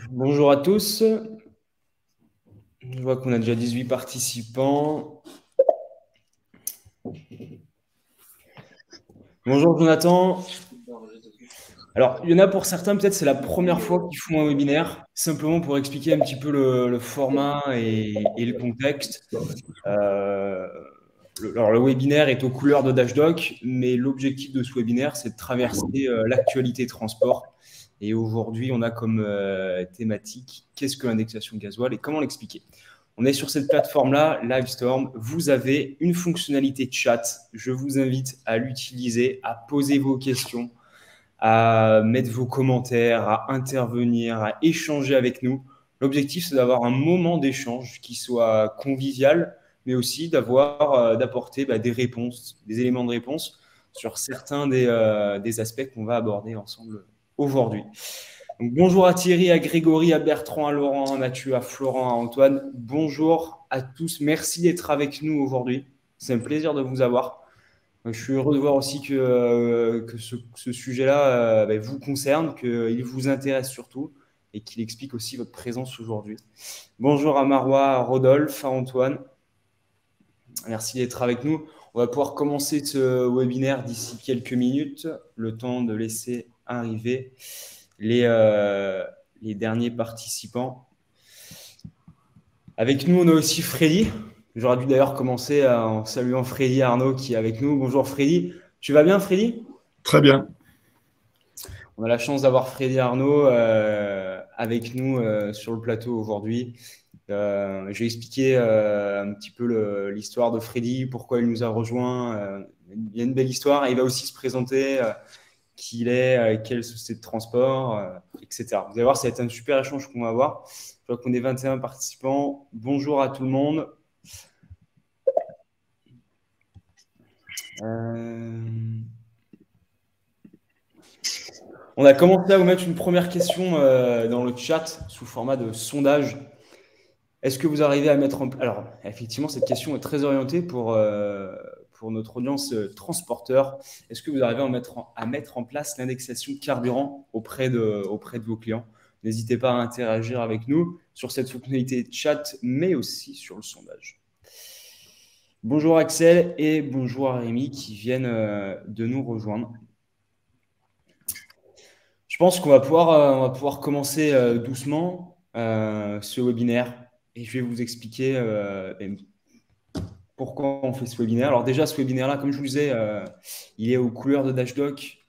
Bonjour à tous. Je vois qu'on a déjà 18 participants. Bonjour Jonathan. Alors, il y en a pour certains, peut-être c'est la première fois qu'ils font un webinaire, simplement pour expliquer un petit peu le format et le contexte. Euh, alors, le webinaire est aux couleurs de Dashdoc, mais l'objectif de ce webinaire, c'est de traverser l'actualité transport. Et aujourd'hui, on a comme thématique qu'est-ce que l'indexation gasoil et comment l'expliquer. On est sur cette plateforme-là, Livestorm. Vous avez une fonctionnalité de chat. Je vous invite à l'utiliser, à poser vos questions, à mettre vos commentaires, à intervenir, à échanger avec nous. L'objectif, c'est d'avoir un moment d'échange qui soit convivial, mais aussi d'apporter des réponses, des éléments de réponse sur certains des aspects qu'on va aborder ensemble aujourd'hui. Donc, bonjour à Thierry, à Grégory, à Bertrand, à Laurent, à Mathieu, à Florent, à Antoine. Bonjour à tous. Merci d'être avec nous aujourd'hui. C'est un plaisir de vous avoir. Je suis heureux de voir aussi que ce sujet-là vous concerne, qu'il vous intéresse surtout et qu'il explique aussi votre présence aujourd'hui. Bonjour à Marois, à Rodolphe, à Antoine. Merci d'être avec nous. On va pouvoir commencer ce webinaire d'ici quelques minutes, le temps de laisser arriver les, euh, les derniers participants. Avec nous, on a aussi Freddy. J'aurais dû d'ailleurs commencer en saluant Freddy Arnaud qui est avec nous. Bonjour Freddy. Tu vas bien Freddy? Très bien. On a la chance d'avoir Freddy Arnaud avec nous sur le plateau aujourd'hui. Je vais expliquer un petit peu l'histoire de Freddy, pourquoi il nous a rejoint. Il y a une belle histoire et il va aussi se présenter qui il est, quelle société de transport, etc. Vous allez voir, ça va être un super échange qu'on va avoir. Je vois qu'on est 21 participants. Bonjour à tout le monde. On a commencé à vous mettre une première question dans le chat sous format de sondage. Est-ce que vous arrivez à mettre en... Alors, effectivement, cette question est très orientée pour notre audience transporteur. Est-ce que vous arrivez à mettre en place l'indexation carburant auprès de vos clients? N'hésitez pas à interagir avec nous sur cette fonctionnalité de chat, mais aussi sur le sondage. Bonjour Axel et bonjour à Rémi qui viennent de nous rejoindre. Je pense on va pouvoir commencer doucement ce webinaire et je vais vous expliquer pourquoi on fait ce webinaire. Alors déjà, ce webinaire-là, comme je vous disais, il est aux couleurs de Dashdoc,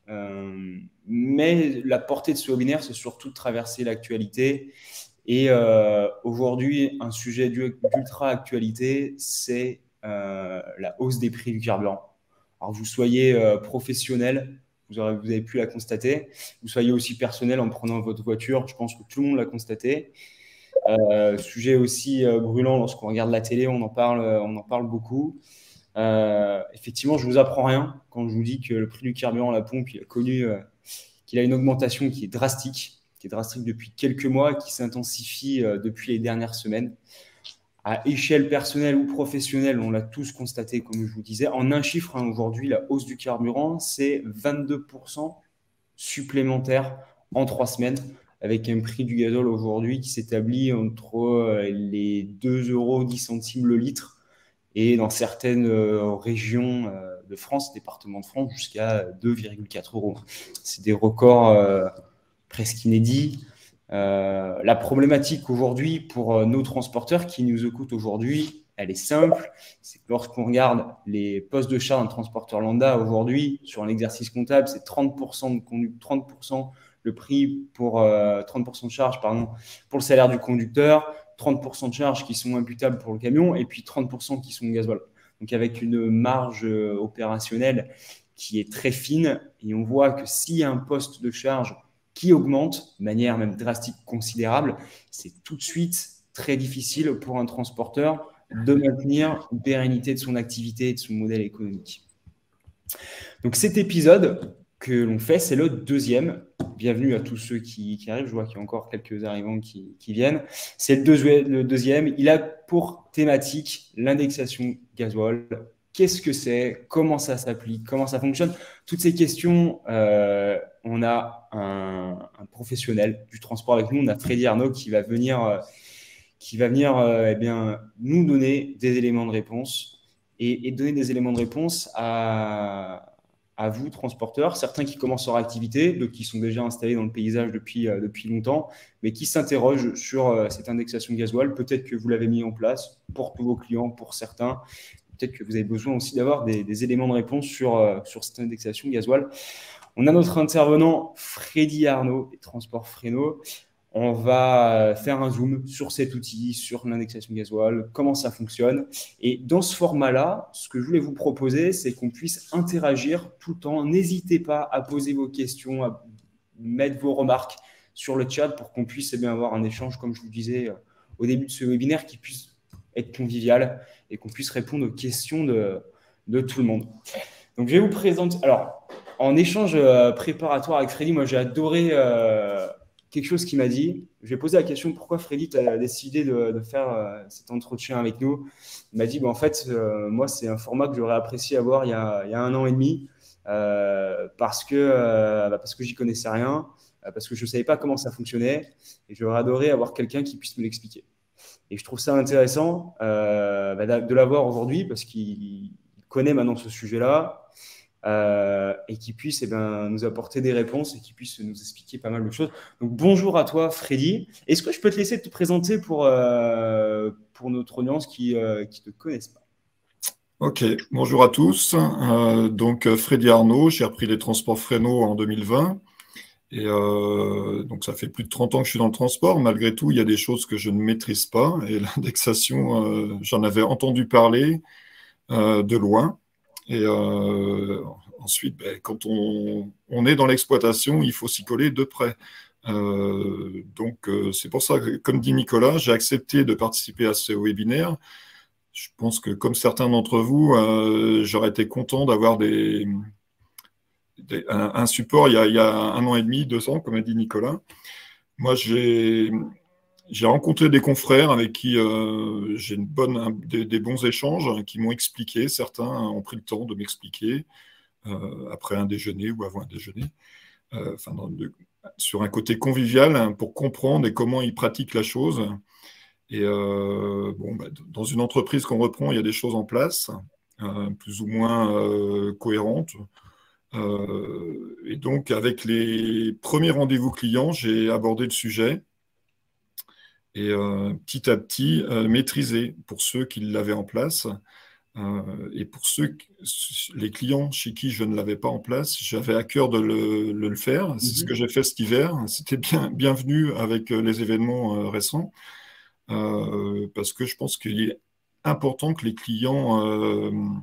mais la portée de ce webinaire, c'est surtout de traverser l'actualité. Et aujourd'hui, un sujet d'ultra actualité, c'est la hausse des prix du carburant. Alors, vous soyez professionnel, vous avez pu la constater. Vous soyez aussi personnel en prenant votre voiture. Je pense que tout le monde l'a constaté. Sujet aussi brûlant lorsqu'on regarde la télé, on en parle beaucoup. Effectivement, je ne vous apprends rien quand je vous dis que le prix du carburant à la pompe, qu'il a une augmentation qui est drastique depuis quelques mois, qui s'intensifie depuis les dernières semaines. À échelle personnelle ou professionnelle, on l'a tous constaté, comme je vous disais. En un chiffre, aujourd'hui, la hausse du carburant, c'est 22% supplémentaire en 3 semaines, avec un prix du gazole aujourd'hui qui s'établit entre les 2,10 € le litre et dans certaines régions de France, départements de France, jusqu'à 2,4 €. C'est des records presque inédits. La problématique aujourd'hui pour nos transporteurs qui nous écoutent aujourd'hui, elle est simple. C'est que lorsqu'on regarde les postes de charge d'un transporteur lambda aujourd'hui, sur un exercice comptable, c'est 30% de 30% le prix pour 30% de charge pardon, pour le salaire du conducteur, 30% de charges qui sont imputables pour le camion et puis 30% qui sont gasoil. Donc avec une marge opérationnelle qui est très fine et on voit que s'il y a un poste de charge qui augmente de manière même drastique, considérable, c'est tout de suite très difficile pour un transporteur de maintenir une pérennité de son activité et de son modèle économique. Donc cet épisode que l'on fait, c'est le deuxième. Bienvenue à tous ceux qui arrivent. Je vois qu'il y a encore quelques arrivants qui viennent. C'est le deuxième. Il a pour thématique l'indexation gasoil. Qu'est-ce que c'est? Comment ça s'applique? Comment ça fonctionne? Toutes ces questions on a un professionnel du transport avec nous. On a Freddy Arnaud qui va venir eh bien, nous donner des éléments de réponse et donner des éléments de réponse à vous, transporteurs, certains qui commencent leur activité, d'autres qui sont déjà installés dans le paysage depuis longtemps, mais qui s'interrogent sur cette indexation gasoil. Peut-être que vous l'avez mis en place pour tous vos clients, pour certains. Peut-être que vous avez besoin aussi d'avoir des éléments de réponse sur cette indexation gasoil. On a notre intervenant Freddy Arnaud et Transport Fresno. On va faire un zoom sur cet outil, sur l'indexation gasoil, comment ça fonctionne. Et dans ce format-là, ce que je voulais vous proposer, c'est qu'on puisse interagir tout le temps. N'hésitez pas à poser vos questions, à mettre vos remarques sur le chat pour qu'on puisse bien avoir un échange, comme je vous disais au début de ce webinaire, qui puisse être convivial et qu'on puisse répondre aux questions de tout le monde. Donc, je vais vous présenter. Alors, en échange préparatoire avec Freddy, moi, j'ai adoré quelque chose qu'il m'a dit. Je vais poser la question pourquoi Freddy, tu as décidé de faire cet entretien avec nous. Il m'a dit en fait, moi, c'est un format que j'aurais apprécié avoir il y a 1 an et demi parce que j'y connaissais rien, parce que je ne savais pas comment ça fonctionnait et j'aurais adoré avoir quelqu'un qui puisse me l'expliquer. Et je trouve ça intéressant de l'avoir aujourd'hui parce qu'il connaît maintenant ce sujet-là. Et qui puisse nous apporter des réponses et qui puisse nous expliquer pas mal de choses. Donc, bonjour à toi, Freddy. Est-ce que je peux te laisser te présenter pour notre audience qui ne te connaissent pas? Ok, bonjour à tous. Donc, Freddy Arnaud, j'ai repris les transports Fresno en 2020. Et donc, ça fait plus de 30 ans que je suis dans le transport. Malgré tout, il y a des choses que je ne maîtrise pas. Et l'indexation, j'en avais entendu parler de loin. Et ensuite, quand on est dans l'exploitation, il faut s'y coller de près. Donc, c'est pour ça que, comme dit Nicolas, j'ai accepté de participer à ce webinaire. Je pense que, comme certains d'entre vous, j'aurais été content d'avoir un support il y a 1 an et demi, 2 ans, comme a dit Nicolas. Moi, j'ai rencontré des confrères avec qui j'ai des bons échanges qui m'ont expliqué. Certains ont pris le temps de m'expliquer après un déjeuner ou avant un déjeuner, sur un côté convivial pour comprendre et comment ils pratiquent la chose. Et dans une entreprise qu'on reprend, il y a des choses en place, plus ou moins cohérentes. Et donc, avec les premiers rendez-vous clients, j'ai abordé le sujet et petit à petit maîtrisé pour ceux qui l'avaient en place. Et pour les clients chez qui je ne l'avais pas en place, j'avais à cœur de le faire. C'est ce que j'ai fait cet hiver. C'était bienvenu avec les événements récents. Parce que je pense qu'il est important que les clients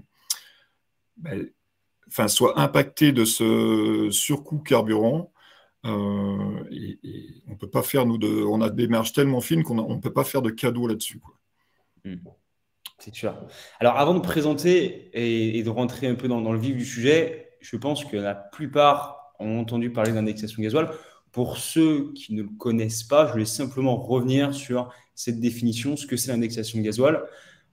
soient impactés de ce surcoût carburant. Et on peut pas faire, on a des marges tellement fines qu'on ne peut pas faire de cadeaux là-dessus, quoi. C'est sûr. Alors, avant de présenter et de rentrer un peu dans le vif du sujet, je pense que la plupart ont entendu parler d'indexation gasoil. Pour ceux qui ne le connaissent pas, je vais simplement revenir sur cette définition, ce que c'est l'indexation gasoil.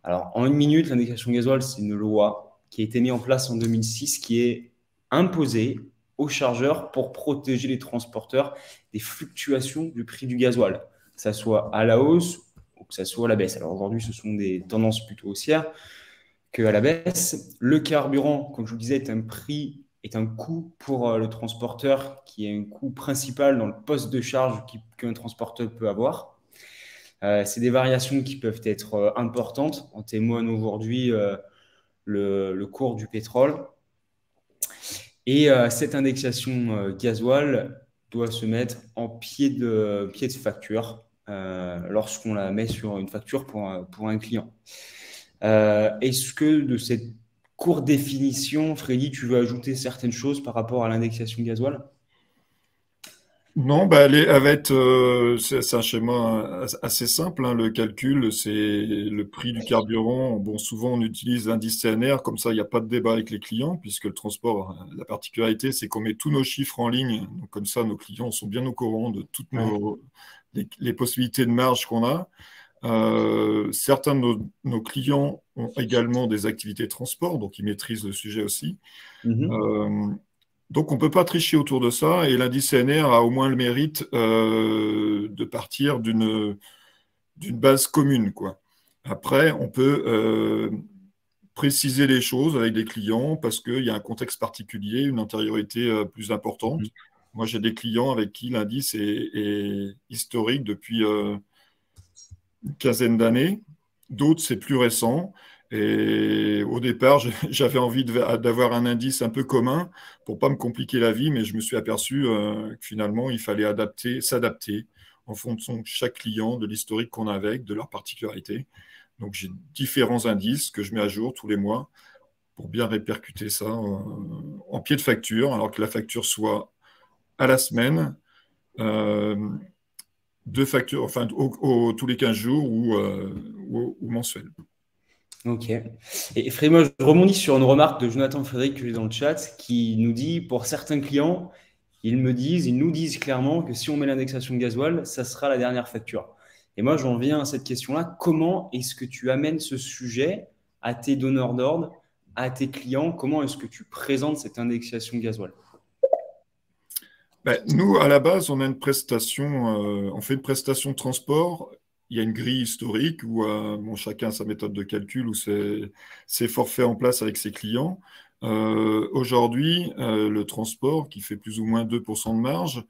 Alors, en 1 minute, l'indexation gasoil, c'est une loi qui a été mise en place en 2006, qui est imposée aux chargeurs pour protéger les transporteurs des fluctuations du prix du gasoil, que ça soit à la hausse ou que ça soit à la baisse. Alors aujourd'hui, ce sont des tendances plutôt haussières qu'à la baisse. Le carburant, comme je vous disais, est un coût pour le transporteur qui est un coût principal dans le poste de charge qu'un transporteur peut avoir. C'est des variations qui peuvent être importantes. En témoigne aujourd'hui le cours du pétrole. Et cette indexation gasoil doit se mettre en pied de facture lorsqu'on la met sur une facture pour un client. Est-ce que de cette courte définition, Freddy, tu veux ajouter certaines choses par rapport à l'indexation gasoil? Non, elle va être, c'est un schéma assez simple, hein. Le calcul, c'est le prix du carburant. Bon, souvent, on utilise l'indice CNR, comme ça, il n'y a pas de débat avec les clients, puisque le transport, la particularité, c'est qu'on met tous nos chiffres en ligne. Donc, comme ça, nos clients sont bien au courant de toutes les possibilités de marge qu'on a. Certains de nos clients ont également des activités de transport, donc ils maîtrisent le sujet aussi. Donc, on ne peut pas tricher autour de ça. Et l'indice CNR a au moins le mérite de partir d'une base commune, quoi. Après, on peut préciser les choses avec des clients parce qu'il y a un contexte particulier, une antériorité plus importante. Moi, j'ai des clients avec qui l'indice est historique depuis une quinzaine d'années. D'autres, c'est plus récent. Et au départ, j'avais envie d'avoir un indice un peu commun pour pas me compliquer la vie, mais je me suis aperçu que finalement, il fallait s'adapter en fonction de chaque client, de l'historique qu'on a avec, de leurs particularités. Donc, j'ai différents indices que je mets à jour tous les mois pour bien répercuter ça en pied de facture, alors que la facture soit à la semaine, deux factures, enfin, tous les 15 jours ou mensuel. Ok. Et Frédéric, moi, je rebondis sur une remarque de Jonathan Frédéric que j'ai dans le chat qui nous dit, pour certains clients, ils nous disent clairement que si on met l'indexation de gasoil, ça sera la dernière facture. Et moi, j'en viens à cette question-là. Comment est-ce que tu amènes ce sujet à tes donneurs d'ordre, à tes clients? Comment est-ce que tu présentes cette indexation de gasoil? Ben, nous, à la base, on a une prestation, on fait une prestation de transport. Il y a une grille historique où bon, chacun a sa méthode de calcul ou ses forfaits en place avec ses clients. Aujourd'hui, le transport, qui fait plus ou moins 2% de marge,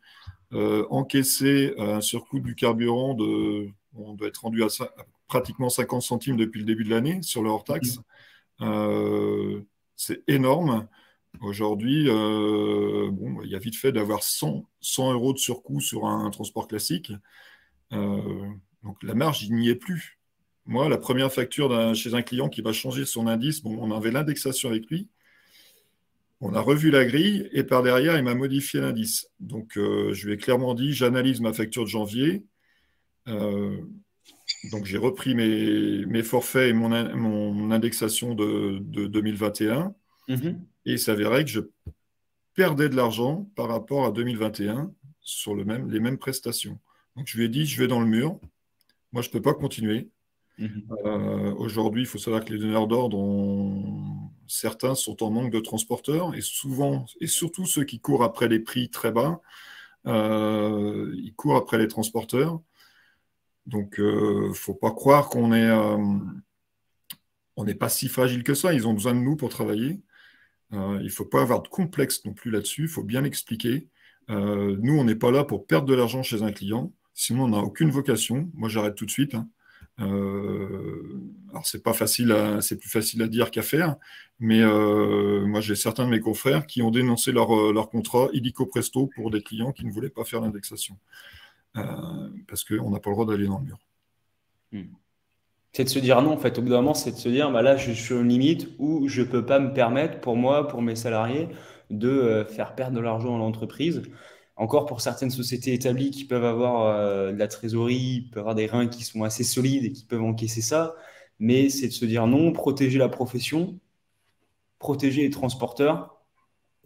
encaisser un surcoût du carburant on doit être rendu à pratiquement 50 centimes depuis le début de l'année sur le hors-taxe. C'est énorme. Aujourd'hui, bon, il y a vite fait d'avoir 100 euros de surcoût sur un transport classique. Donc la marge, il n'y est plus. Moi, la première facture chez un client qui va changer son indice, bon, on avait l'indexation avec lui. On a revu la grille et par derrière, il m'a modifié l'indice. Donc, je lui ai clairement dit, j'analyse ma facture de janvier. Donc, j'ai repris mes forfaits et mon indexation de 2021. Et il s'avérait que je perdais de l'argent par rapport à 2021 sur les mêmes prestations. Donc, je lui ai dit, je vais dans le mur. Moi, je ne peux pas continuer. Aujourd'hui, il faut savoir que les donneurs d'ordre, certains sont en manque de transporteurs et souvent, et surtout ceux qui courent après les prix très bas, ils courent après les transporteurs. Donc, il ne faut pas croire qu'on n'est pas si fragile que ça. Ils ont besoin de nous pour travailler. Il ne faut pas avoir de complexe non plus là-dessus. Il faut bien l'expliquer. Nous, on n'est pas là pour perdre de l'argent chez un client. Sinon, on n'a aucune vocation. Moi, j'arrête tout de suite. Alors, c'est plus facile à dire qu'à faire, mais moi, j'ai certains de mes confrères qui ont dénoncé leur contrat illico presto pour des clients qui ne voulaient pas faire l'indexation. Parce qu'on n'a pas le droit d'aller dans le mur. C'est de se dire non, en fait. Au bout d'un moment, c'est de se dire, bah là, je suis sur une limite où je ne peux pas me permettre, pour moi, pour mes salariés, de faire perdre de l'argent à l'entreprise. Encore pour certaines sociétés établies qui peuvent avoir de la trésorerie, peuvent avoir des reins qui sont assez solides et qui peuvent encaisser ça. Mais c'est de se dire non, protéger la profession, protéger les transporteurs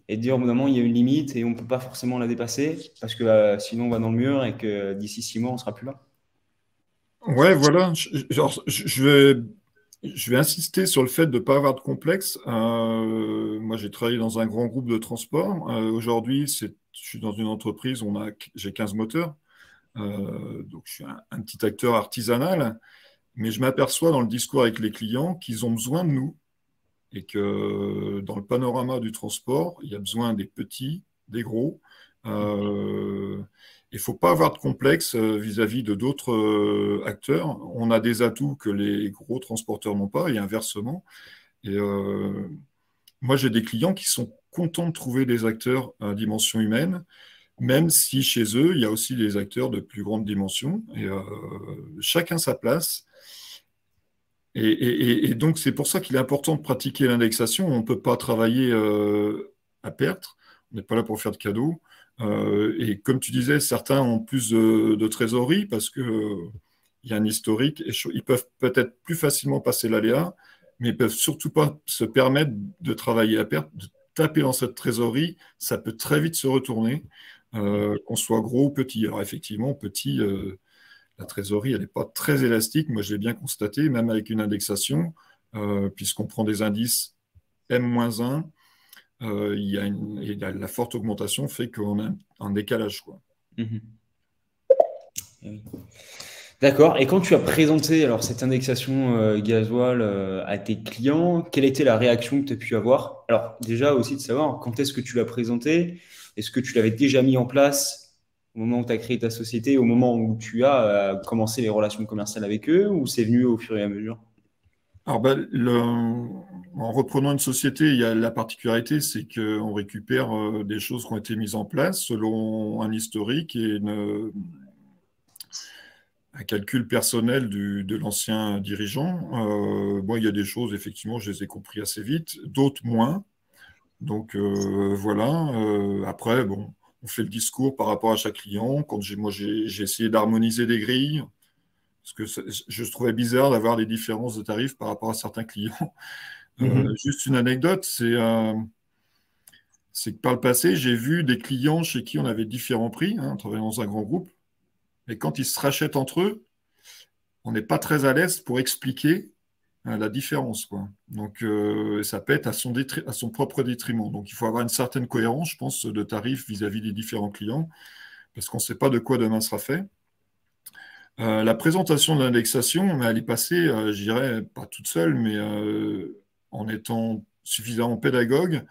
et de dire au bout d'un moment, il y a une limite et on ne peut pas forcément la dépasser parce que sinon on va dans le mur et que d'ici 6 mois, on ne sera plus là. Ouais, voilà. Je vais insister sur le fait de ne pas avoir de complexe. Moi, j'ai travaillé dans un grand groupe de transport. Aujourd'hui, je suis dans une entreprise, j'ai 15 moteurs. Donc, je suis un petit acteur artisanal. Mais je m'aperçois dans le discours avec les clients qu'ils ont besoin de nous et que dans le panorama du transport, il y a besoin des petits, des gros. Il ne faut pas avoir de complexe vis-à-vis de d'autres acteurs. On a des atouts que les gros transporteurs n'ont pas et inversement. Et moi, j'ai des clients qui sont contents de trouver des acteurs à dimension humaine, même si chez eux, il y a aussi des acteurs de plus grande dimension. Et chacun sa place. Et donc, c'est pour ça qu'il est important de pratiquer l'indexation. On ne peut pas travailler à perte. On n'est pas là pour faire de cadeaux. Et comme tu disais, certains ont plus de trésorerie parce qu'il y a un historique. Et ils peuvent peut-être plus facilement passer l'aléa, mais ils ne peuvent surtout pas se permettre de travailler à perte, de taper dans cette trésorerie. Ça peut très vite se retourner, qu'on soit gros ou petit. Alors effectivement, petit, la trésorerie, elle n'est pas très élastique. Moi, je l'ai bien constaté, même avec une indexation, puisqu'on prend des indices M-1. la forte augmentation fait qu'on a un décalage, quoi. Mhm. D'accord. Et quand tu as présenté alors cette indexation gasoil à tes clients, quelle était la réaction que tu as pu avoir? Alors déjà aussi de savoir quand est-ce que tu l'as présenté? Est-ce que tu l'avais déjà mis en place au moment où tu as créé ta société, au moment où tu as commencé les relations commerciales avec eux, ou c'est venu au fur et à mesure? Alors, en reprenant une société, il y a la particularité, c'est qu'on récupère des choses qui ont été mises en place selon un historique et un calcul personnel de l'ancien dirigeant. Bon, il y a des choses, effectivement, je les ai compris assez vite, d'autres moins. Donc voilà. Après, bon, on fait le discours par rapport à chaque client. J'ai essayé d'harmoniser des grilles parce que je trouvais bizarre d'avoir des différences de tarifs par rapport à certains clients. Mhm. Juste une anecdote, c'est que par le passé, j'ai vu des clients chez qui on avait différents prix, hein, en travaillant dans un grand groupe, et quand ils se rachètent entre eux, on n'est pas très à l'aise pour expliquer la différence, quoi. Donc, ça peut être à son propre détriment. Donc, il faut avoir une certaine cohérence, je pense, de tarifs vis-à-vis des différents clients, parce qu'on ne sait pas de quoi demain sera fait. La présentation de l'indexation, mais elle est passée, je dirais, pas toute seule, mais en étant suffisamment pédagogue,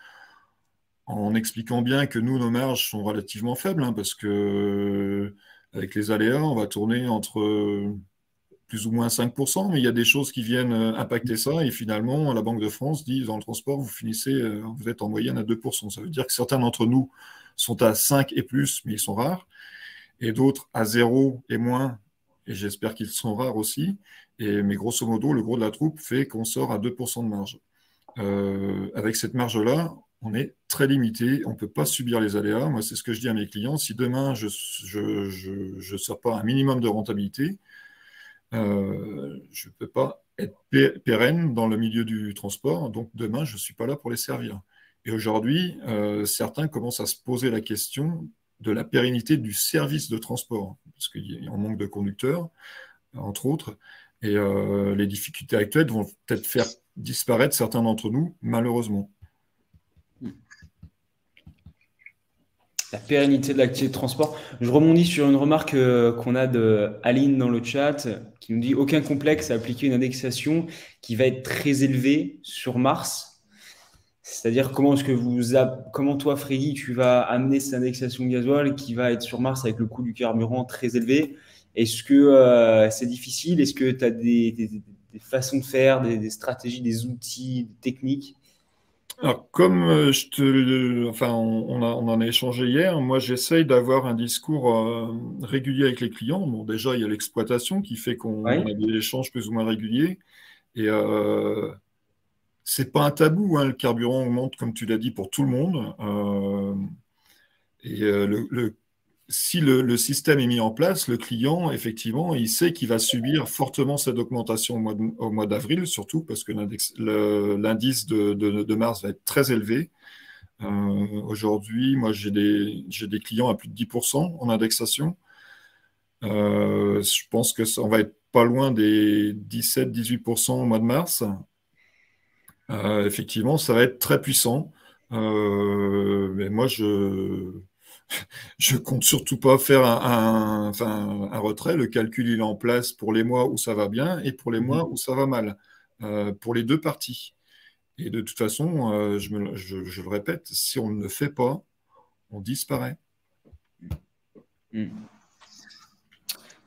en expliquant bien que nous, nos marges sont relativement faibles, hein, parce que avec les aléas, on va tourner entre plus ou moins 5%, mais il y a des choses qui viennent impacter ça, et finalement, la Banque de France dit, dans le transport, vous êtes en moyenne à 2%. Ça veut dire que certains d'entre nous sont à 5 et plus, mais ils sont rares, et d'autres à 0 et moins, et j'espère qu'ils sont rares aussi. Mais grosso modo, le gros de la troupe fait qu'on sort à 2% de marge. Avec cette marge-là, on est très limité, on ne peut pas subir les aléas. Moi, c'est ce que je dis à mes clients. Si demain, je sors pas un minimum de rentabilité, je ne peux pas être pérenne dans le milieu du transport. Donc, demain, je ne suis pas là pour les servir. Et aujourd'hui, certains commencent à se poser la question de la pérennité du service de transport, parce qu'il y a un manque de conducteurs, entre autres. Et les difficultés actuelles vont peut-être faire disparaître certains d'entre nous, malheureusement. La pérennité de l'activité de transport. Je rebondis sur une remarque qu'on a de Aline dans le chat qui nous dit aucun complexe à appliquer une indexation qui va être très élevée sur Mars. C'est-à-dire comment est-ce que comment toi, Freddy, tu vas amener cette indexation gasoil qui va être sur Mars avec le coût du carburant très élevé? Est-ce que c'est difficile? Est-ce que tu as des façons de faire, des stratégies, des outils, des techniques? Alors, comme enfin, on en a échangé hier, moi j'essaye d'avoir un discours régulier avec les clients. Bon, déjà, il y a l'exploitation qui fait qu'on Oui. a des échanges plus ou moins réguliers. Et c'est pas un tabou, hein, le carburant augmente, comme tu l'as dit, pour tout le monde. Et si le système est mis en place, le client, effectivement, il sait qu'il va subir fortement cette augmentation au mois d'avril, surtout parce que l'indice de mars va être très élevé. Aujourd'hui, moi, j'ai des clients à plus de 10% en indexation. Je pense que on va être pas loin des 17-18% au mois de mars. Effectivement, ça va être très puissant. Mais moi, je compte surtout pas faire enfin, un retrait. Le calcul, il est en place pour les mois où ça va bien et pour les mois où ça va mal, pour les deux parties. Et de toute façon, je le répète, si on ne le fait pas, on disparaît. Mhm.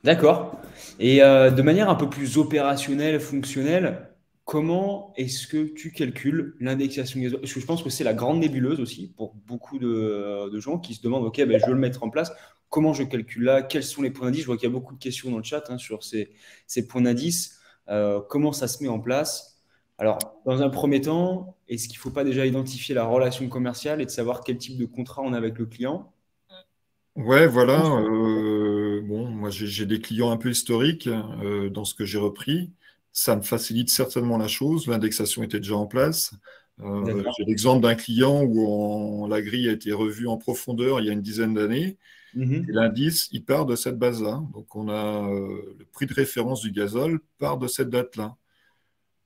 D'accord. Et de manière un peu plus opérationnelle, fonctionnelle, comment est-ce que tu calcules l'indexation gasoil? Parce que je pense que c'est la grande nébuleuse aussi pour beaucoup de gens qui se demandent, OK, ben, je veux le mettre en place. Comment je calcule là? Quels sont les points d'indice? Je vois qu'il y a beaucoup de questions dans le chat hein, sur ces points d'indice. Comment ça se met en place? Alors, dans un premier temps, est-ce qu'il ne faut pas déjà identifier la relation commerciale et de savoir quel type de contrat on a avec le client? Ouais, voilà. Bon, moi, j'ai des clients un peu historiques dans ce que j'ai repris. Ça me facilite certainement la chose. L'indexation était déjà en place. D'accord. J'ai l'exemple d'un client où la grille a été revue en profondeur il y a une dizaine d'années. Et Mhm. l'indice, il part de cette base-là. Donc, on a le prix de référence du gazole part de cette date-là.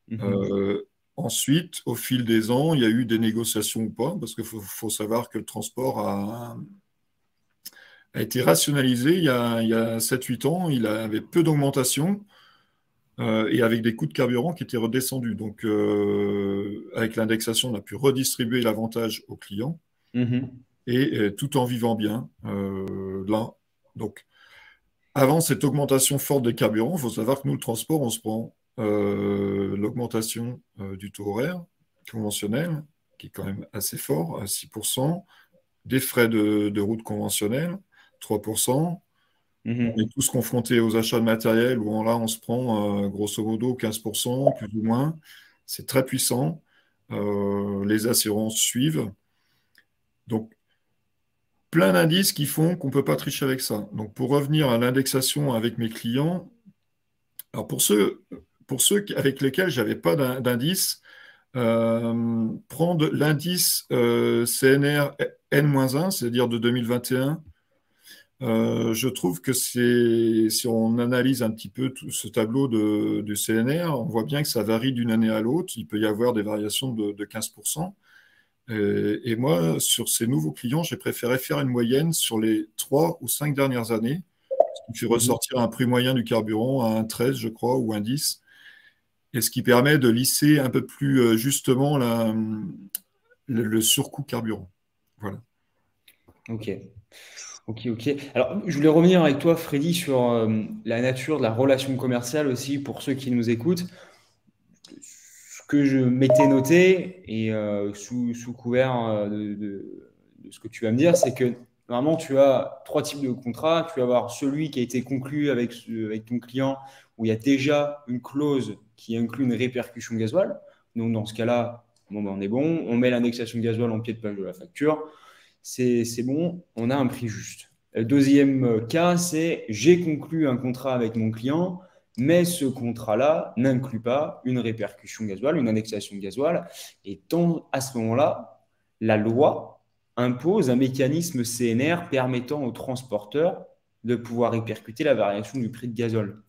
Mhm. Euh, ensuite, au fil des ans, il y a eu des négociations ou pas, parce qu'il faut savoir que le transport a été rationalisé il y a 7-8 ans. Il avait peu d'augmentation et avec des coûts de carburant qui étaient redescendus. Donc, avec l'indexation, on a pu redistribuer l'avantage aux clients Mhm. et tout en vivant bien. Là, donc, avant cette augmentation forte des carburants, il faut savoir que nous, le transport, on se prend l'augmentation du taux horaire conventionnel, qui est quand même assez fort, à 6%, des frais de route conventionnels, 3%. On est Mhm. tous confrontés aux achats de matériel où là, on se prend grosso modo 15%, plus ou moins. C'est très puissant. Les assurances suivent. Donc, plein d'indices qui font qu'on ne peut pas tricher avec ça. Donc, pour revenir à l'indexation avec mes clients, alors pour ceux avec lesquels je n'avais pas d'indice, prendre l'indice CNR N-1, c'est-à-dire de 2021, je trouve que si on analyse un petit peu tout ce tableau du CNR, on voit bien que ça varie d'une année à l'autre. Il peut y avoir des variations de 15%. Et moi, sur ces nouveaux clients, j'ai préféré faire une moyenne sur les 3 ou 5 dernières années, ce qui fait Mhm. ressortir un prix moyen du carburant à un 13, je crois, ou un 10, et ce qui permet de lisser un peu plus justement le surcoût carburant. Voilà. Ok. Ok, ok. Alors, je voulais revenir avec toi, Freddy, sur la nature de la relation commerciale aussi pour ceux qui nous écoutent. Ce que je m'étais noté, et sous couvert de ce que tu vas me dire, c'est que normalement, tu as trois types de contrats. Tu vas avoir celui qui a été conclu avec ton client, où il y a déjà une clause qui inclut une répercussion gasoil. Donc, dans ce cas-là, bon, ben, on est bon. On met l'indexation gasoil en pied de page de la facture. C'est bon, on a un prix juste. Le deuxième cas, c'est j'ai conclu un contrat avec mon client, mais ce contrat-là n'inclut pas une répercussion gasoil, une indexation gasoil. Et à ce moment-là, la loi impose un mécanisme CNR permettant aux transporteurs de pouvoir répercuter la variation du prix de gazole.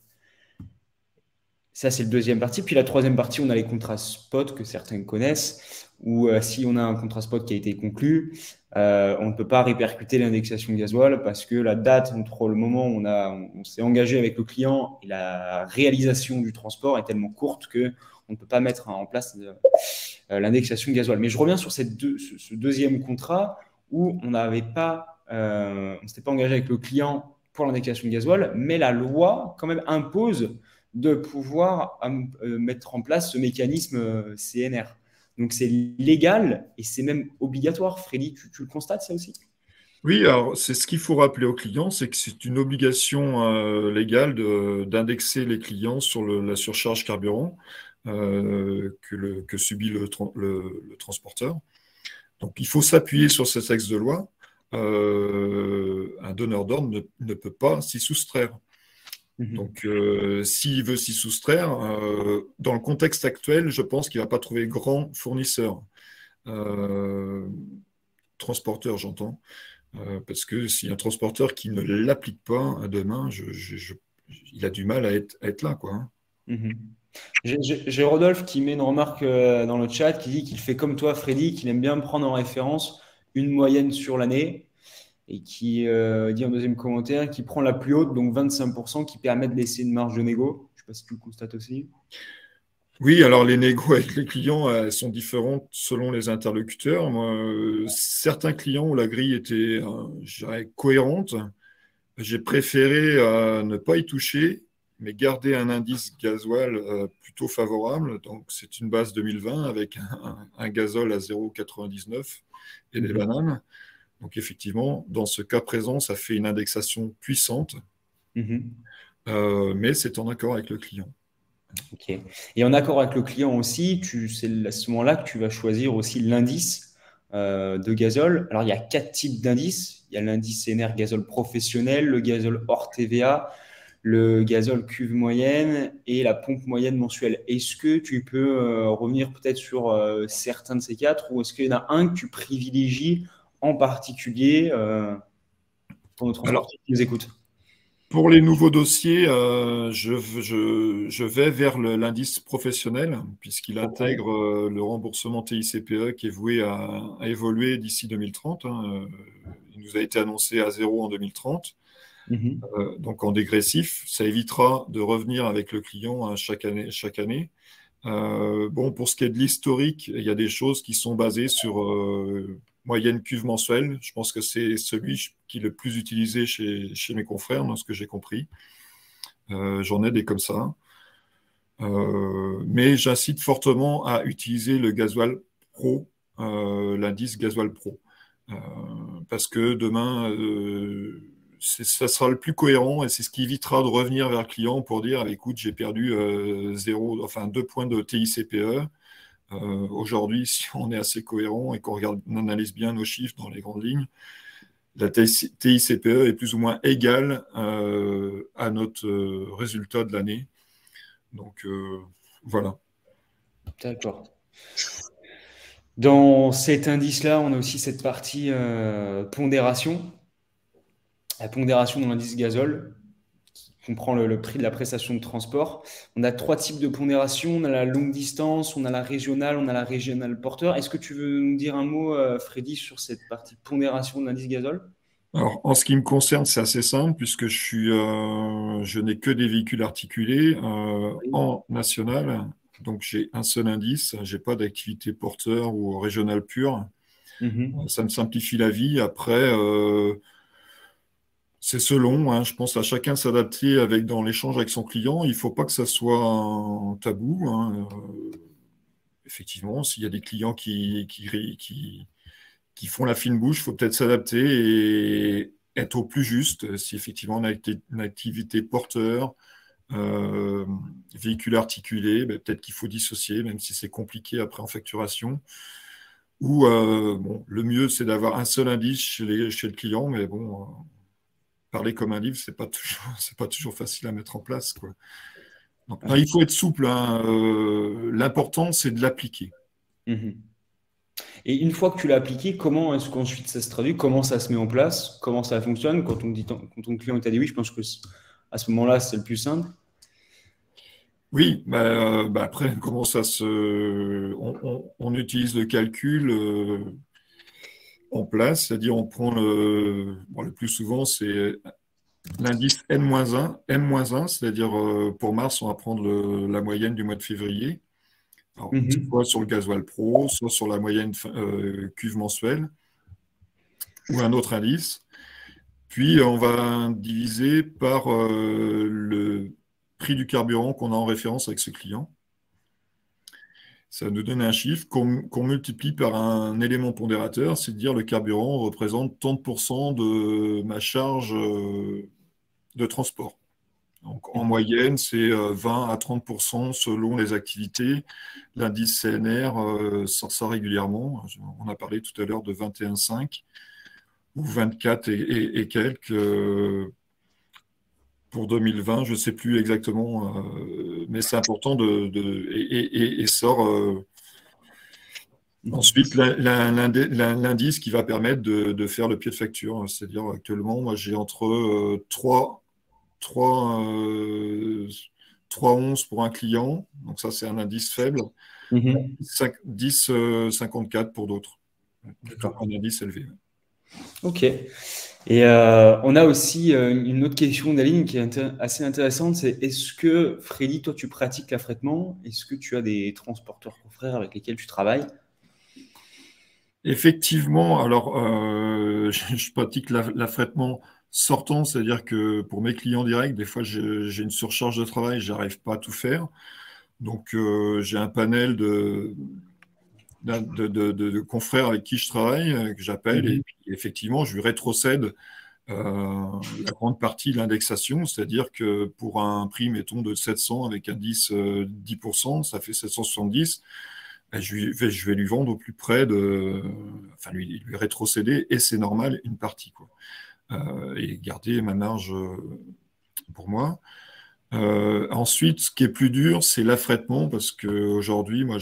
Ça, c'est le deuxième partie. Puis la troisième partie, on a les contrats spot que certains connaissent, où si on a un contrat spot qui a été conclu, on ne peut pas répercuter l'indexation gasoil parce que la date entre le moment où on s'est engagé avec le client et la réalisation du transport est tellement courte que on ne peut pas mettre en place l'indexation gasoil. Mais je reviens sur ce deuxième contrat où on ne s'était pas engagé avec le client pour l'indexation gasoil, mais la loi quand même impose de pouvoir mettre en place ce mécanisme CNR. Donc c'est légal et c'est même obligatoire. Freddy, tu le constates ça aussi? Oui, alors c'est ce qu'il faut rappeler aux clients, c'est que c'est une obligation légale d'indexer les clients sur la surcharge carburant que subit le transporteur. Donc il faut s'appuyer sur ce texte de loi. Un donneur d'ordre ne peut pas s'y soustraire. Mhm. Donc s'il veut s'y soustraire, dans le contexte actuel, je pense qu'il ne va pas trouver grand fournisseur. Euh, Transporteur, j'entends. Parce que s'il y a un transporteur qui ne l'applique pas demain, il a du mal à être là, quoi, hein. Mhm. J'ai Rodolphe qui met une remarque dans le chat qui dit qu'il fait comme toi, Freddy, qu'il aime bien prendre en référence une moyenne sur l'année et qui dit en deuxième commentaire qu'il prend la plus haute, donc 25%, qui permet de laisser une marge de négo. Je ne sais pas si tu le constates aussi. Oui, alors les négos avec les clients sont différentes selon les interlocuteurs. Moi, certains clients où la grille était, je dirais, cohérente, j'ai préféré ne pas y toucher, mais garder un indice gasoil plutôt favorable. Donc, c'est une base 2020 avec un gazole à 0,99 et des Mhm. bananes. Donc, effectivement, dans ce cas présent, ça fait une indexation puissante, Mhm. mais c'est en accord avec le client. Ok. Et en accord avec le client aussi, c'est à ce moment-là que tu vas choisir aussi l'indice de gazole. Alors, il y a quatre types d'indices. Il y a l'indice CNR gazole professionnel, le gazole hors TVA, le gazole cuve moyenne et la pompe moyenne mensuelle. Est-ce que tu peux revenir peut-être sur certains de ces quatre ou est-ce qu'il y en a un que tu privilégies en particulier pour nos Alors, transporteurs qui nous écoutent? Pour les nouveaux dossiers, je vais vers l'indice professionnel, puisqu'il Ok. intègre le remboursement TICPE qui est voué à évoluer d'ici 2030, hein. Il nous a été annoncé à zéro en 2030, Mhm. donc en dégressif. Ça évitera de revenir avec le client hein, chaque année, chaque année. Bon, pour ce qui est de l'historique, il y a des choses qui sont basées sur moyenne cuve mensuelle. Je pense que c'est celui qui est le plus utilisé chez mes confrères, dans ce que j'ai compris. J'en ai des comme ça. Mais j'incite fortement à utiliser le gasoil pro, l'indice gasoil pro. Euh, Parce que demain, ça sera le plus cohérent et c'est ce qui évitera de revenir vers le client pour dire, écoute, j'ai perdu 2 points de TICPE. Aujourd'hui, si on est assez cohérent et qu'on regarde, on analyse bien nos chiffres dans les grandes lignes, la TICPE est plus ou moins égale à notre résultat de l'année. Donc voilà. D'accord. Dans cet indice-là, on a aussi cette partie pondération. La pondération dans l'indice gazole, qui comprend le prix de la prestation de transport. On a trois types de pondération. On a la longue distance, on a la régionale, on a la régionale porteur. Est-ce que tu veux nous dire un mot, Freddy, sur cette partie pondération de l'indice gazole? Alors, en ce qui me concerne, c'est assez simple puisque je n'ai que des véhicules articulés Oui. en national. Donc, j'ai un seul indice. J'ai pas d'activité porteur ou régionale pure. Mhm. Ça me simplifie la vie. Après, c'est selon, hein. Je pense à chacun s'adapter avec dans l'échange avec son client. Il faut pas que ça soit un tabou, hein. Effectivement, s'il y a des clients qui font la fine bouche, il faut peut-être s'adapter et être au plus juste. Si effectivement on a une activité porteur, euh, véhicule articulé, ben, peut-être qu'il faut dissocier, même si c'est compliqué après en facturation. Ou bon, le mieux, c'est d'avoir un seul indice chez le client, mais bon, parler comme un livre, c'est pas toujours, c'est pas toujours facile à mettre en place, quoi. Donc, non, Ouais. il faut être souple, hein. L'important, c'est de l'appliquer. Mhm. Et une fois que tu l'as appliqué, comment est-ce qu'ensuite ça se traduit? Comment ça se met en place? Comment ça fonctionne? Quand ton client t'a dit oui, je pense que à ce moment-là, c'est le plus simple. Oui, bah après, comment ça se... on utilise le calcul en place, c'est-à-dire on prend le plus souvent, c'est l'indice N-1, M-1, c'est-à-dire pour mars, on va prendre la moyenne du mois de février, alors, Mhm. soit sur le gasoil pro, soit sur la moyenne cuve mensuelle, ou un autre indice. Puis on va diviser par le prix du carburant qu'on a en référence avec ce client. Ça nous donne un chiffre qu'on multiplie par un élément pondérateur, c'est à dire le carburant représente 30% de ma charge de transport. Donc, en Mhm. moyenne, c'est 20 à 30% selon les activités. L'indice CNR sort ça régulièrement. On a parlé tout à l'heure de 21,5 ou 24 et quelques pour 2020. Je ne sais plus exactement, mais c'est important et sort Mhm. ensuite l'indice qui va permettre de faire le pied de facture. C'est-à-dire actuellement, moi, j'ai entre 3, 3,11 pour un client, donc ça c'est un indice faible, Mhm. 10, 54 pour d'autres, plutôt D'accord. qu'un indice élevé. Ok. Et on a aussi une autre question d'Aline qui est assez intéressante, c'est est-ce que, Freddy, toi, tu pratiques l'affrètement? Est-ce que tu as des transporteurs confrères avec lesquels tu travailles? Effectivement, alors je pratique l'affrètement sortant, c'est-à-dire que pour mes clients directs, des fois j'ai une surcharge de travail, j'arrive pas à tout faire. Donc j'ai un panel de confrères avec qui je travaille, que j'appelle, et Mhm. puis effectivement, je lui rétrocède la grande partie de l'indexation, c'est-à-dire que pour un prix, mettons, de 700 avec un 10%, ça fait 770. Ben, je vais lui vendre au plus près enfin, lui rétrocéder, et c'est normal, une partie, quoi. Et garder ma marge pour moi. Ensuite, ce qui est plus dur, c'est l'affrètement, parce qu'aujourd'hui, moi,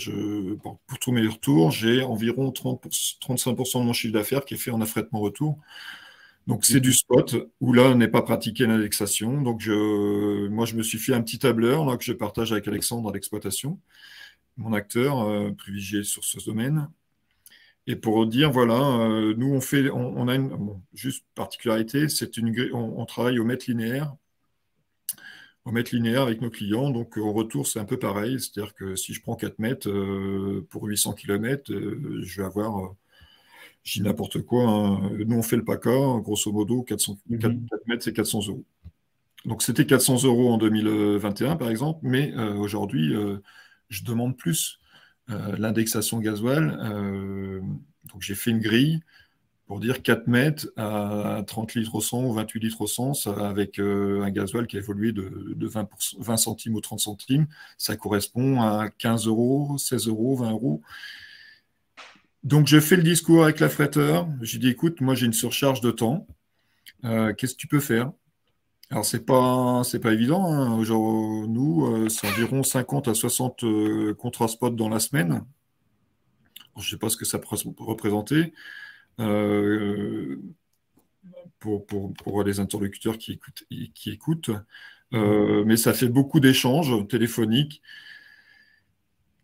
pour tous mes retours, j'ai environ 35% de mon chiffre d'affaires qui est fait en affrètement retour. Donc, c'est du spot où là, n'est pas pratiqué l'indexation. Donc, moi, je me suis fait un petit tableur là, que je partage avec Alexandre à l'exploitation, mon acteur privilégié sur ce domaine. Et pour dire, voilà, nous, on a une juste particularité, on travaille au mètre linéaire avec nos clients. Donc, au retour, c'est un peu pareil. C'est-à-dire que si je prends 4 mètres pour 800 km, je vais avoir, je dis n'importe quoi, hein. Nous, on fait le PACA, grosso modo, 4 mètres, c'est 400 euros. Donc, c'était 400 euros en 2021, par exemple, mais aujourd'hui, je demande plus. L'indexation gasoil, donc j'ai fait une grille pour dire 4 mètres à 30 litres au 100 ou 28 litres au 100, avec un gasoil qui a évolué de 20 centimes ou 30 centimes. Ça correspond à 15 euros, 16 euros, 20 euros. Donc, je fais le discours avec l'affréteur. J'ai dit, écoute, moi, j'ai une surcharge de temps. Qu'est-ce que tu peux faire? Alors, c'est pas évident, hein. Genre, nous, c'est environ 50 à 60 contrats spot dans la semaine. Je ne sais pas ce que ça peut représenter pour les interlocuteurs qui écoutent. Mais ça fait beaucoup d'échanges téléphoniques.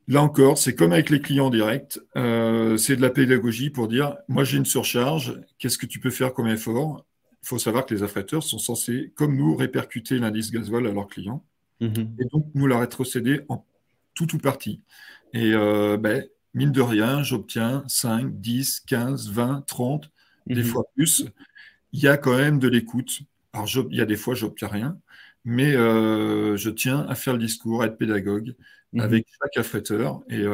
Là encore, c'est comme avec les clients directs, c'est de la pédagogie pour dire, moi j'ai une surcharge, qu'est-ce que tu peux faire comme effort? Il faut savoir que les affréteurs sont censés, comme nous, répercuter l'indice gasoil à leurs clients, et donc nous la rétrocéder en tout ou partie. Et mine de rien, j'obtiens 5, 10, 15, 20, 30, des fois plus. Il y a quand même de l'écoute. Alors, il y a des fois, j'obtiens rien, mais je tiens à faire le discours, à être pédagogue avec chaque affréteur. Et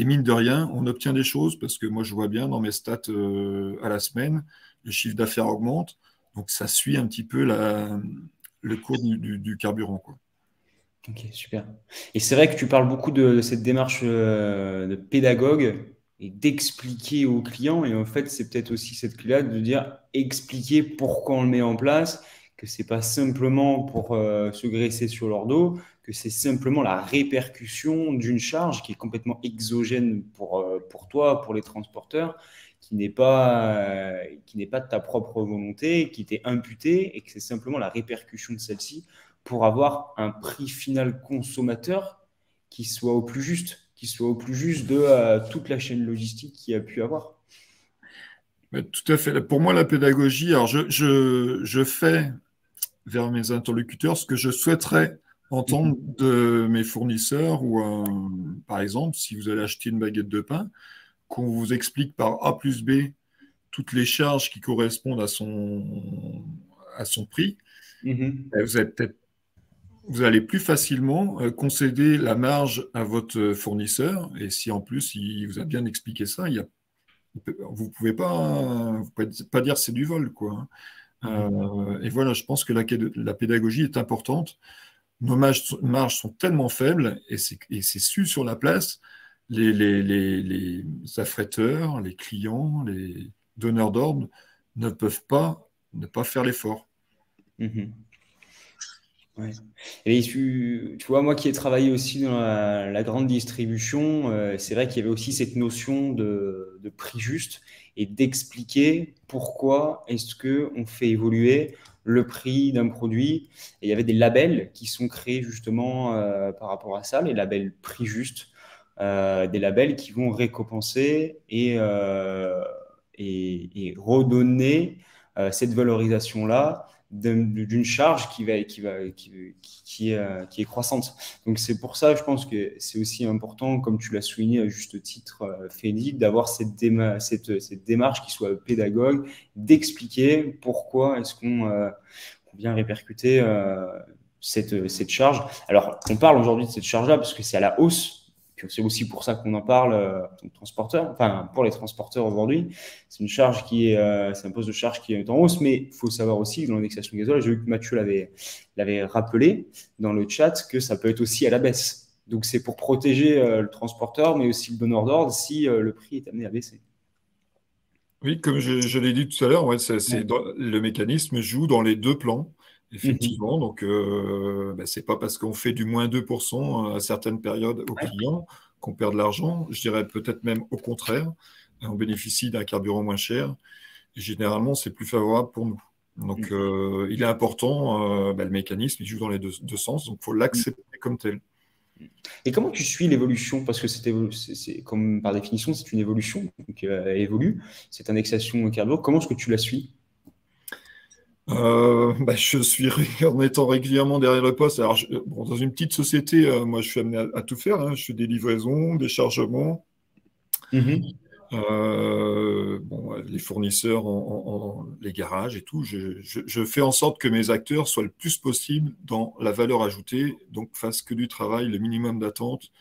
mine de rien, on obtient des choses parce que moi, je vois bien dans mes stats à la semaine, le chiffre d'affaires augmente. Donc, ça suit un petit peu le cours du carburant, quoi. Ok, super. Et c'est vrai que tu parles beaucoup de cette démarche de pédagogue et d'expliquer aux clients. Et en fait, c'est peut-être aussi cette clé-là de dire expliquer pourquoi on le met en place, que c'est pas simplement pour se graisser sur leur dos, que c'est simplement la répercussion d'une charge qui est complètement exogène pour toi, pour les transporteurs, qui n'est pas de ta propre volonté, qui t'est imputée et que c'est simplement la répercussion de celle-ci pour avoir un prix final consommateur qui soit au plus juste, de toute la chaîne logistique qu'il y a pu avoir. Tout à fait. Pour moi, la pédagogie, alors je fais vers mes interlocuteurs ce que je souhaiterais entendre de mes fournisseurs ou, par exemple, si vous allez acheter une baguette de pain, qu'on vous explique par A plus B toutes les charges qui correspondent à son prix, vous allez plus facilement concéder la marge à votre fournisseur. Et si en plus, il vous a bien expliqué ça, vous ne pouvez pas dire c'est du vol, quoi. Et voilà, je pense que la pédagogie est importante. Nos marges sont tellement faibles et c'est su sur la place. Les affréteurs, les clients, les donneurs d'ordre ne peuvent pas ne pas faire l'effort. Ouais. Et tu vois, moi qui ai travaillé aussi dans la grande distribution, c'est vrai qu'il y avait aussi cette notion de prix juste et d'expliquer pourquoi est-ce qu'on fait évoluer le prix d'un produit. Et il y avait des labels qui sont créés justement par rapport à ça, les labels prix juste, des labels qui vont récompenser et redonner cette valorisation-là d'une charge qui est croissante. Donc c'est pour ça, je pense que c'est aussi important, comme tu l'as souligné à juste titre, Félix, d'avoir cette démarche qui soit pédagogue, d'expliquer pourquoi est-ce qu'on vient répercuter cette charge. Alors, on parle aujourd'hui de cette charge-là parce que c'est à la hausse. C'est aussi pour ça qu'on en parle pour les transporteurs aujourd'hui. C'est c'est un poste de charge qui est en hausse, mais il faut savoir aussi que dans l'indexation gasoil, j'ai vu que Mathieu l'avait rappelé dans le chat que ça peut être aussi à la baisse. Donc c'est pour protéger le transporteur, mais aussi le donneur d'ordre si le prix est amené à baisser. Oui, comme je l'ai dit tout à l'heure, le mécanisme joue dans les deux plans, effectivement. Donc, c'est pas parce qu'on fait du moins 2% à certaines périodes aux clients qu'on perd de l'argent. Je dirais peut-être même au contraire, on bénéficie d'un carburant moins cher. Et généralement, c'est plus favorable pour nous. Donc, il est important, le mécanisme, il joue dans les deux sens, donc il faut l'accepter comme tel. Et comment tu suis l'évolution? Parce que comme par définition, c'est une évolution, donc elle évolue, cette indexation carbo. Comment est-ce que tu la suis? Je suis en étant régulièrement derrière le poste. Alors, bon, dans une petite société, moi, je suis amené à tout faire, hein. Je fais des livraisons, des chargements. Mhm. Bon, les fournisseurs, les garages et tout. Je fais en sorte que mes acteurs soient le plus possible dans la valeur ajoutée, donc fassent que du travail, le minimum d'attente,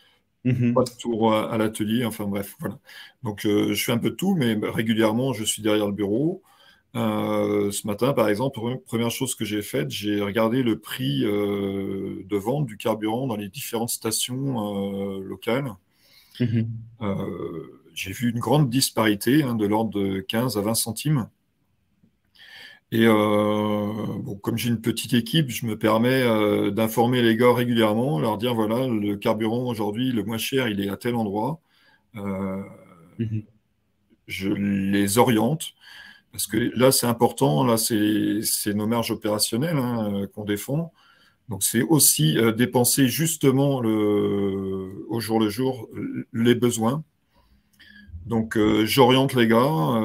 pas Mhm. de tour à l'atelier. Enfin bref, voilà. Donc, je fais un peu de tout, mais régulièrement, je suis derrière le bureau. Ce matin, par exemple, première chose que j'ai faite, j'ai regardé le prix de vente du carburant dans les différentes stations locales. Mhm. J'ai vu une grande disparité, hein, de l'ordre de 15 à 20 centimes. Et bon, comme j'ai une petite équipe, je me permets d'informer les gars régulièrement, leur dire, voilà, le carburant aujourd'hui, le moins cher, il est à tel endroit. Euh, Mhm. je les oriente. Parce que là, c'est important, là, c'est nos marges opérationnelles, hein, qu'on défend. Donc, c'est aussi dépenser justement au jour le jour les besoins. Donc, j'oriente les gars.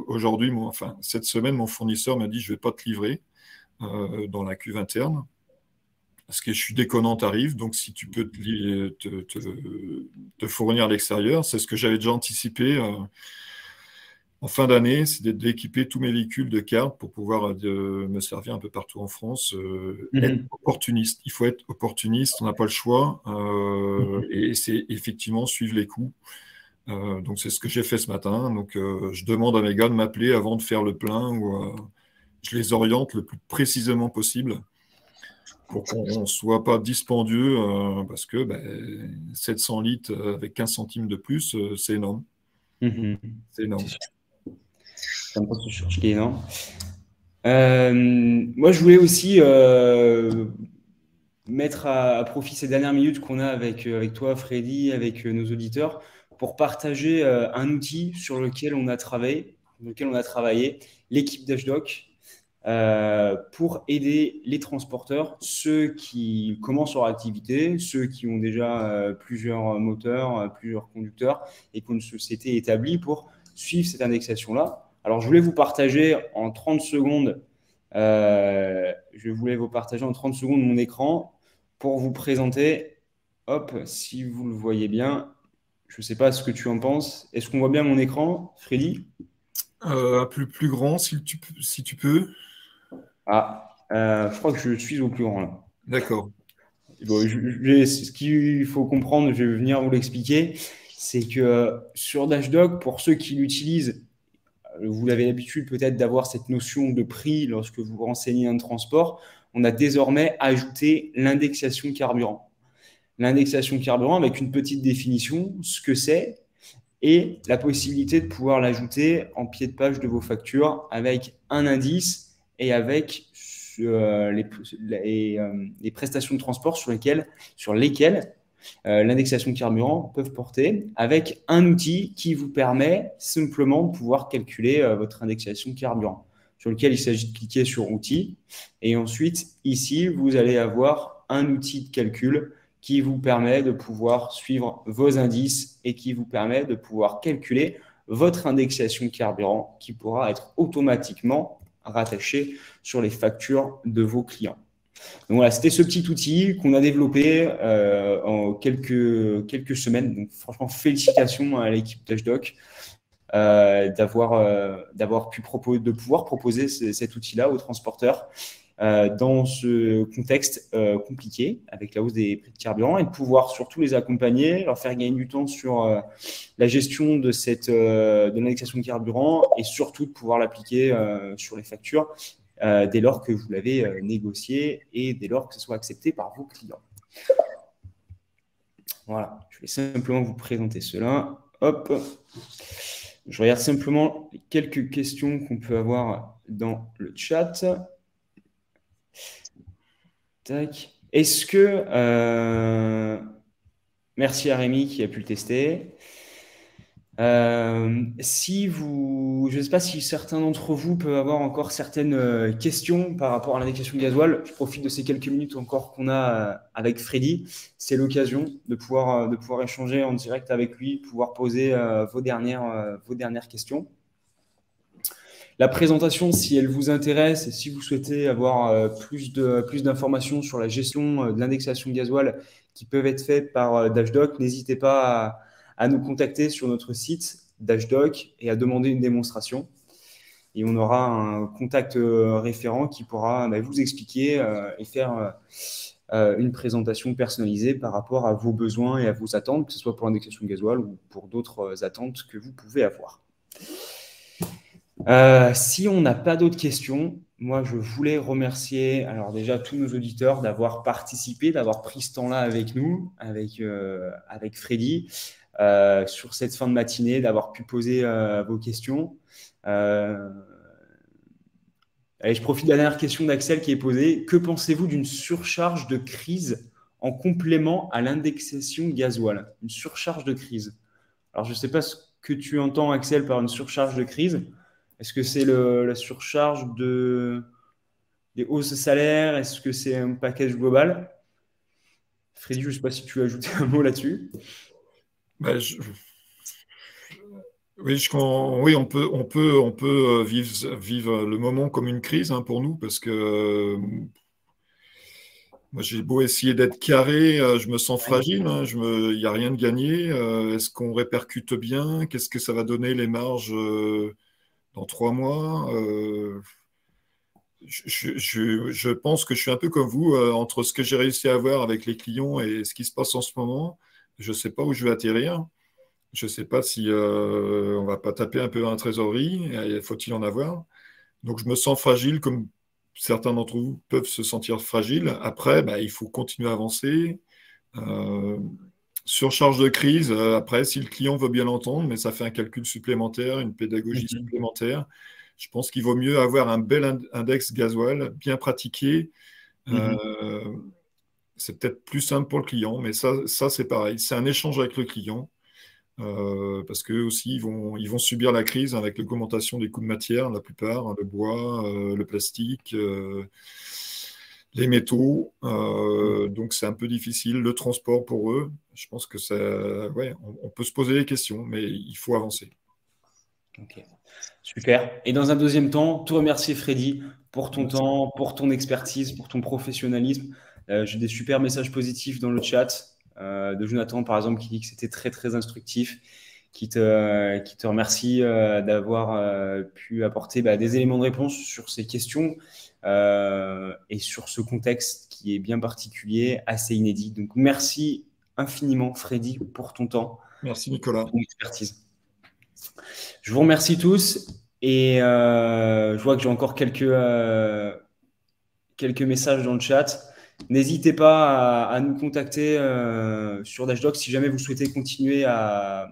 Aujourd'hui, enfin, cette semaine, mon fournisseur m'a dit, je ne vais pas te livrer dans la cuve interne. Parce que je suis déconnant tarif, donc si tu peux te fournir à l'extérieur, c'est ce que j'avais déjà anticipé. En fin d'année, c'est d'équiper tous mes véhicules de carte pour pouvoir me servir un peu partout en France. Être Mhm. opportuniste. Il faut être opportuniste, on n'a pas le choix. Mhm. Et c'est effectivement suivre les coûts. Donc c'est ce que j'ai fait ce matin. Donc je demande à mes gars de m'appeler avant de faire le plein ou je les oriente le plus précisément possible pour qu'on ne soit pas dispendieux parce que 700 litres avec 15 centimes de plus, c'est énorme. Mhm. C'est C'est énorme. sûr. Ça me pose ce sur ce qui est énorme. Moi, je voulais aussi mettre à profit ces dernières minutes qu'on a avec toi, Freddy, avec nos auditeurs, pour partager un outil sur lequel on a travaillé, l'équipe d'HDoc, pour aider les transporteurs, ceux qui commencent leur activité, ceux qui ont déjà plusieurs moteurs, plusieurs conducteurs et qui ont une société établie pour suivre cette indexation-là. Alors, je voulais vous partager en 30 secondes mon écran pour vous présenter. Hop, si vous le voyez bien, je ne sais pas ce que tu en penses. Est-ce qu'on voit bien mon écran, Freddy? Un plus grand, si tu peux. Ah, je crois que je suis au plus grand là. D'accord. Bon, ce qu'il faut comprendre, je vais venir vous l'expliquer, c'est que sur Dashdog, pour ceux qui l'utilisent, vous avez l'habitude peut-être d'avoir cette notion de prix lorsque vous renseignez un transport. On a désormais ajouté l'indexation carburant. L'indexation carburant avec une petite définition, ce que c'est, et la possibilité de pouvoir l'ajouter en pied de page de vos factures avec un indice et avec les prestations de transport sur lesquelles l'indexation carburant peuvent porter, avec un outil qui vous permet simplement de pouvoir calculer votre indexation carburant, sur lequel il s'agit de cliquer sur Outils. Et ensuite, ici, vous allez avoir un outil de calcul qui vous permet de pouvoir suivre vos indices et qui vous permet de pouvoir calculer votre indexation carburant qui pourra être automatiquement rattachée sur les factures de vos clients. Donc voilà, c'était ce petit outil qu'on a développé en quelques semaines. Donc franchement, félicitations à l'équipe TouchDoc de pouvoir proposer cet outil-là aux transporteurs dans ce contexte compliqué avec la hausse des prix de carburant et de pouvoir surtout les accompagner, leur faire gagner du temps sur la gestion de l'indexation de carburant et surtout de pouvoir l'appliquer sur les factures dès lors que vous l'avez négocié et dès lors que ce soit accepté par vos clients. Voilà, je vais simplement vous présenter cela. Hop, je regarde simplement quelques questions qu'on peut avoir dans le chat. Tac. Est-ce que... merci à Rémi qui a pu le tester. Je ne sais pas si certains d'entre vous peuvent avoir encore certaines questions par rapport à l'indexation gasoil. Je profite de ces quelques minutes encore qu'on a avec Freddy. C'est l'occasion de pouvoir échanger en direct avec lui, pouvoir poser vos dernières questions. La présentation, si elle vous intéresse et si vous souhaitez avoir plus d'informations sur la gestion de l'indexation gasoil qui peuvent être faites par Dashdoc, n'hésitez pas à nous contacter sur notre site Dashdoc et à demander une démonstration. Et on aura un contact référent qui pourra vous expliquer et faire une présentation personnalisée par rapport à vos besoins et à vos attentes, que ce soit pour l'indexation gasoil ou pour d'autres attentes que vous pouvez avoir. Si on n'a pas d'autres questions, moi je voulais remercier alors déjà tous nos auditeurs d'avoir participé, d'avoir pris ce temps-là avec nous, avec Freddy, sur cette fin de matinée, d'avoir pu poser vos questions. Allez, je profite de la dernière question d'Axel qui est posée. Que pensez-vous d'une surcharge de crise en complément à l'indexation gasoil? Une surcharge de crise. Alors je ne sais pas ce que tu entends, Axel, par une surcharge de crise. Est-ce que c'est la surcharge des hausses de salaire? Est-ce que c'est un package global? Freddy, je ne sais pas si tu as ajouté un mot là-dessus. Oui, on peut vivre le moment comme une crise pour nous, parce que moi, j'ai beau essayer d'être carré, je me sens fragile, il n'y a rien de gagné. Est-ce qu'on répercute bien? Qu'est-ce que ça va donner les marges dans 3 mois? Je pense que je suis un peu comme vous, entre ce que j'ai réussi à avoir avec les clients et ce qui se passe en ce moment. Je ne sais pas où je vais atterrir. Je ne sais pas si on ne va pas taper un peu dans la trésorerie. Faut-il en avoir? Donc, je me sens fragile, comme certains d'entre vous peuvent se sentir fragiles. Après, il faut continuer à avancer. Surcharge de crise, après, si le client veut bien l'entendre, mais ça fait un calcul supplémentaire, une pédagogie supplémentaire. Je pense qu'il vaut mieux avoir un bel index gasoil, bien pratiqué. C'est peut-être plus simple pour le client, mais ça c'est pareil. C'est un échange avec le client. Parce qu'eux aussi, ils vont subir la crise avec l'augmentation des coûts de matière, la plupart, le bois, le plastique, les métaux. Donc, c'est un peu difficile, le transport pour eux. Je pense que on peut se poser des questions, mais il faut avancer. Ok, super. Et dans un deuxième temps, te remercier, Freddy, pour ton temps, pour ton expertise, pour ton professionnalisme. J'ai des super messages positifs dans le chat. De Jonathan, par exemple, qui dit que c'était très, très instructif, qui te remercie d'avoir pu apporter des éléments de réponse sur ces questions et sur ce contexte qui est bien particulier, assez inédit. Donc, merci infiniment, Freddy, pour ton temps. Merci, Nicolas. Pour ton expertise. Je vous remercie tous et je vois que j'ai encore quelques messages dans le chat. N'hésitez pas à nous contacter sur Dashdoc si jamais vous souhaitez continuer à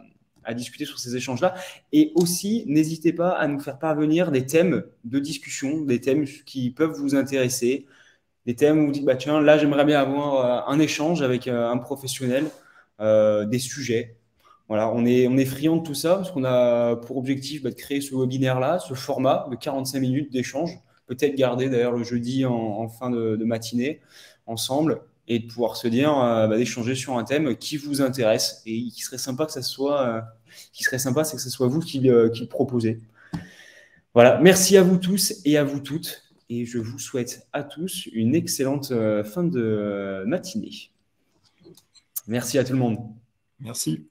discuter sur ces échanges-là. Et aussi, n'hésitez pas à nous faire parvenir des thèmes de discussion, des thèmes qui peuvent vous intéresser, des thèmes où vous dites, tiens, là, j'aimerais bien avoir un échange avec un professionnel, des sujets. Voilà, on est friand de tout ça parce qu'on a pour objectif de créer ce webinaire-là, ce format de 45 minutes d'échange, peut-être garder d'ailleurs le jeudi en fin de matinée ensemble et de pouvoir se dire d'échanger sur un thème qui vous intéresse et qui serait sympa c'est que ce soit vous qui le proposez. Voilà, merci à vous tous et à vous toutes et je vous souhaite à tous une excellente fin de matinée. Merci à tout le monde. Merci.